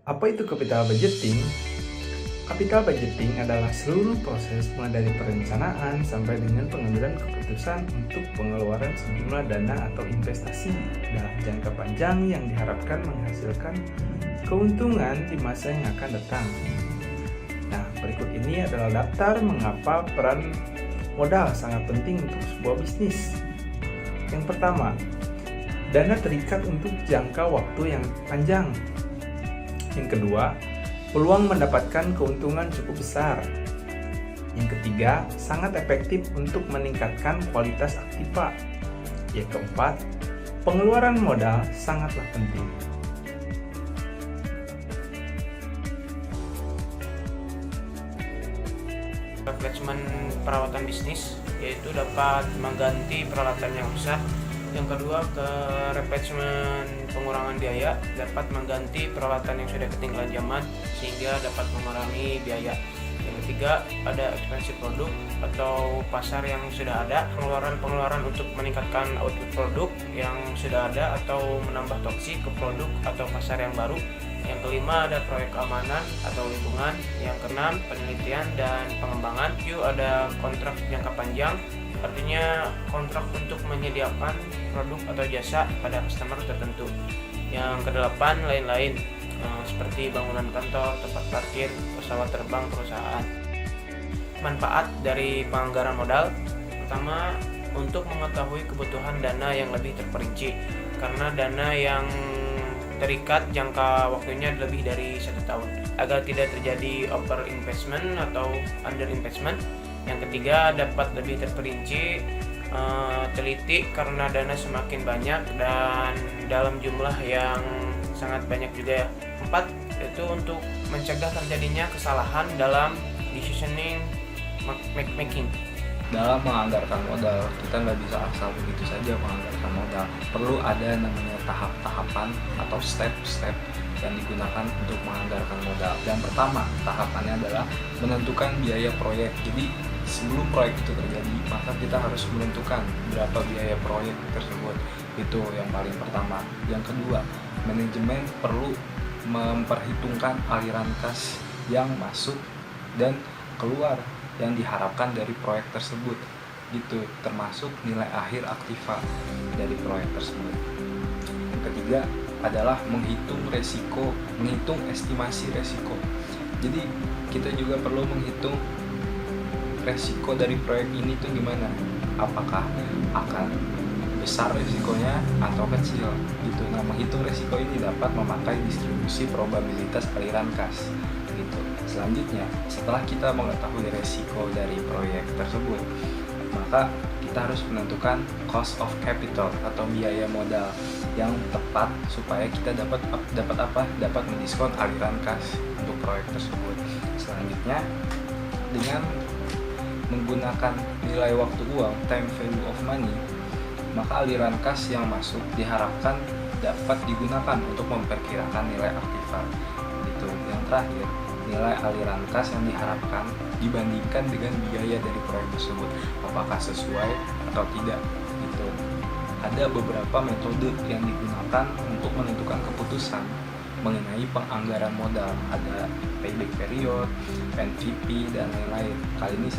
Apa itu capital budgeting? Capital budgeting adalah seluruh proses mulai dari perencanaan sampai dengan pengambilan keputusan untuk pengeluaran sejumlah dana atau investasi dalam jangka panjang yang diharapkan menghasilkan keuntungan di masa yang akan datang. Nah, berikut ini adalah daftar mengapa peran modal sangat penting untuk sebuah bisnis. Yang pertama, dana terikat untuk jangka waktu yang panjang. Yang kedua, peluang mendapatkan keuntungan cukup besar. Yang ketiga, sangat efektif untuk meningkatkan kualitas aktiva. Yang keempat, pengeluaran modal sangatlah penting. Replacement perawatan bisnis, yaitu dapat mengganti peralatan yang rusak. Yang kedua, ke replacement pengurangan biaya, dapat mengganti peralatan yang sudah ketinggalan zaman sehingga dapat mengurangi biaya. Yang ketiga, ada expensive produk atau pasar yang sudah ada, pengeluaran untuk meningkatkan output produk yang sudah ada atau menambah toksi ke produk atau pasar yang baru. Yang kelima, ada proyek keamanan atau lingkungan. Yang keenam, penelitian dan pengembangan. Tujuh, ada kontrak jangka panjang, artinya kontrak untuk menyediakan produk atau jasa pada customer tertentu. Yang kedelapan, lain-lain, seperti bangunan kantor, tempat parkir, pesawat terbang perusahaan. Manfaat dari penganggaran modal: pertama, untuk mengetahui kebutuhan dana yang lebih terperinci, karena dana yang terikat jangka waktunya lebih dari 1 tahun, agar tidak terjadi over investment atau under investment. Yang ketiga, dapat lebih terperinci, teliti karena dana semakin banyak dan dalam jumlah yang sangat banyak juga ya. 4, itu untuk mencegah terjadinya kesalahan dalam decisioning making. Dalam menganggarkan modal, kita nggak bisa asal begitu saja menganggarkan modal. Perlu ada namanya tahap-tahapan atau step-step yang digunakan untuk menganggarkan modal. Yang pertama, tahapannya adalah menentukan biaya proyek. Jadi sebelum proyek itu terjadi, maka kita harus menentukan berapa biaya proyek tersebut. Itu yang paling pertama. Yang kedua, manajemen perlu memperhitungkan aliran kas yang masuk dan keluar yang diharapkan dari proyek tersebut, gitu, termasuk nilai akhir aktiva dari proyek tersebut. Yang ketiga adalah menghitung estimasi resiko. Jadi kita juga perlu menghitung resiko dari proyek ini tuh gimana, apakah akan besar resikonya atau kecil, gitu. Nah, menghitung resiko ini dapat memakai distribusi probabilitas aliran kas, gitu. Selanjutnya, setelah kita mengetahui resiko dari proyek tersebut, maka kita harus menentukan cost of capital atau biaya modal yang tepat supaya kita dapat mendiskon aliran kas untuk proyek tersebut. Selanjutnya, dengan menggunakan nilai waktu uang, time value of money, maka aliran kas yang masuk diharapkan dapat digunakan untuk memperkirakan nilai aktiva. Gitu. Yang terakhir, nilai aliran kas yang diharapkan dibandingkan dengan biaya dari proyek tersebut, apakah sesuai atau tidak. Gitu. Ada beberapa metode yang digunakan untuk menentukan keputusan mengenai penganggaran modal. Ada payback period, NVP, dan lain-lain. Kali ini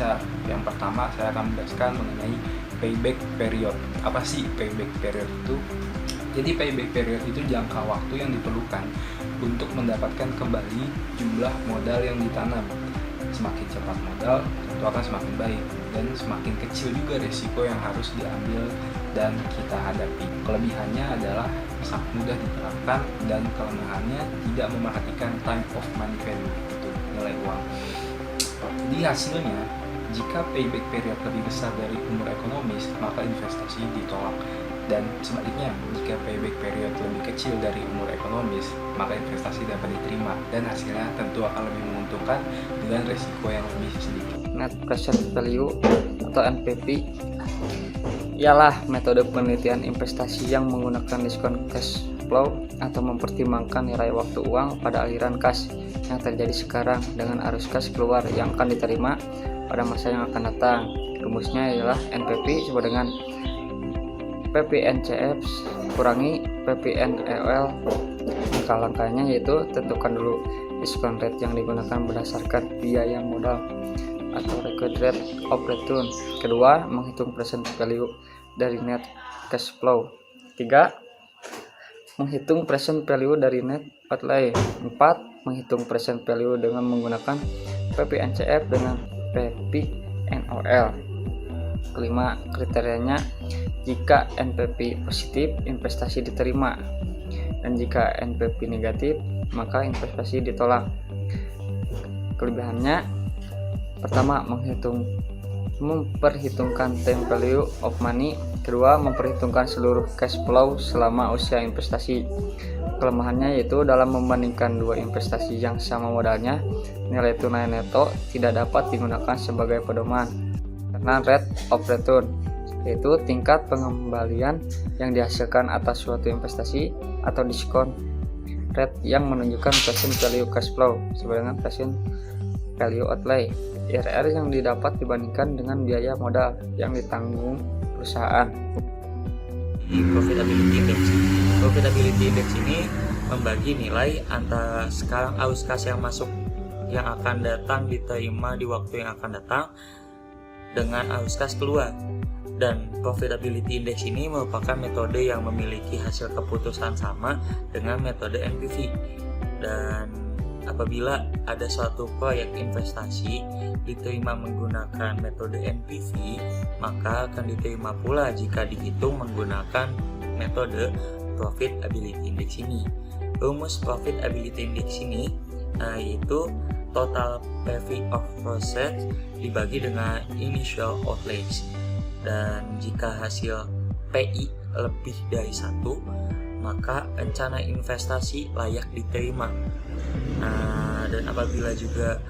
yang pertama saya akan menjelaskan mengenai payback period. Apa sih payback period itu? Jadi payback period itu jangka waktu yang diperlukan untuk mendapatkan kembali jumlah modal yang ditanam. Semakin cepat modal, tentu akan semakin baik, dan semakin kecil juga risiko yang harus diambil dan kita hadapi. Kelebihannya adalah sangat mudah diterapkan, dan kelemahannya tidak memerhatikan time of money value, itu nilai uang. Jadi hasilnya, jika payback period lebih besar dari umur ekonomis, maka investasi ditolak. Dan sebaliknya, jika payback period lebih kecil dari umur ekonomis, maka investasi dapat diterima dan hasilnya tentu akan lebih menguntungkan dengan resiko yang lebih sedikit. Net Present Value atau NPV ialah metode penelitian investasi yang menggunakan diskon cash flow atau mempertimbangkan nilai waktu uang pada aliran kas yang terjadi sekarang dengan arus kas keluar yang akan diterima pada masa yang akan datang. Rumusnya ialah NPV sama dengan PPNCF kurangi PPNEL langkah-langkahnya yaitu tentukan dulu discount rate yang digunakan berdasarkan biaya modal atau required rate of return. Kedua, menghitung present value dari net cash flow. 3. Menghitung present value dari net outlay. 4. Menghitung present value dengan menggunakan PPNCF dengan PPNOL. Kelima, kriterianya jika NPV positif, investasi diterima, dan jika NPV negatif, maka investasi ditolak. Kelebihannya, pertama, memperhitungkan time value of money. Kedua, memperhitungkan seluruh cash flow selama usia investasi. Kelemahannya yaitu dalam membandingkan dua investasi yang sama modalnya, nilai tunai neto tidak dapat digunakan sebagai pedoman karena rate of return, yaitu tingkat pengembalian yang dihasilkan atas suatu investasi, atau discount rate yang menunjukkan present value cash flow sama dengan present value outlay, IRR yang didapat dibandingkan dengan biaya modal yang ditanggung perusahaan. Profitability index ini membagi nilai antara sekarang arus kas yang masuk yang akan datang diterima di waktu yang akan datang dengan arus kas keluar. Dan profitability index ini merupakan metode yang memiliki hasil keputusan sama dengan metode NPV. Dan apabila ada suatu proyek investasi diterima menggunakan metode NPV, maka akan diterima pula jika dihitung menggunakan metode profitability index ini. Rumus profitability index ini yaitu total PV of process dibagi dengan initial outlays, dan jika hasil PI lebih dari 1, maka rencana investasi layak diterima. Dan apabila juga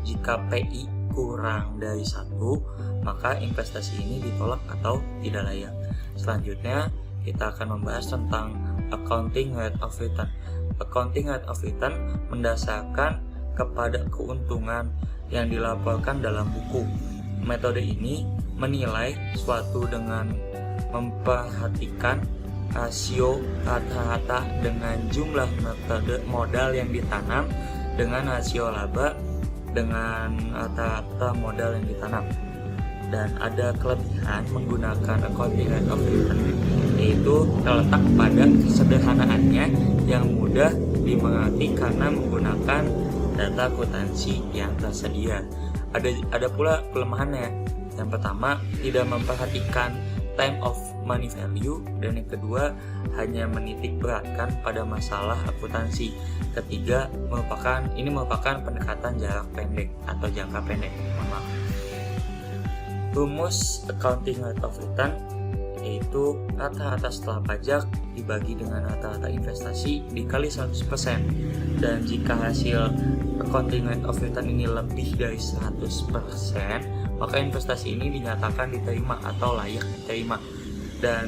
jika PI kurang dari 1, maka investasi ini ditolak atau tidak layak. Selanjutnya kita akan membahas tentang accounting rate of return. Accounting rate of return mendasarkan kepada keuntungan yang dilaporkan dalam buku. Metode ini menilai suatu dengan memperhatikan rasio rata-rata dengan jumlah metode modal yang ditanam dengan rasio laba dengan rata-rata modal yang ditanam. Dan ada kelebihan menggunakan accounting rate of return, yaitu terletak pada kesederhanaannya yang mudah dimengerti karena menggunakan data akuntansi yang tersedia. Ada pula kelemahannya. Yang pertama, tidak memperhatikan time of money value, dan yang kedua, hanya menitik beratkan pada masalah akuntansi. Ketiga, ini merupakan pendekatan jarak pendek atau jangka pendek. Rumus accounting rate of return yaitu rata-rata setelah pajak dibagi dengan rata-rata investasi dikali 100%, dan jika hasil accounting rate of return ini lebih dari 100%, maka investasi ini dinyatakan diterima atau layak diterima. Dan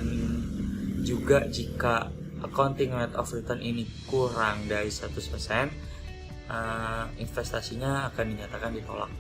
juga jika accounting rate of return ini kurang dari 100%, investasinya akan dinyatakan ditolak.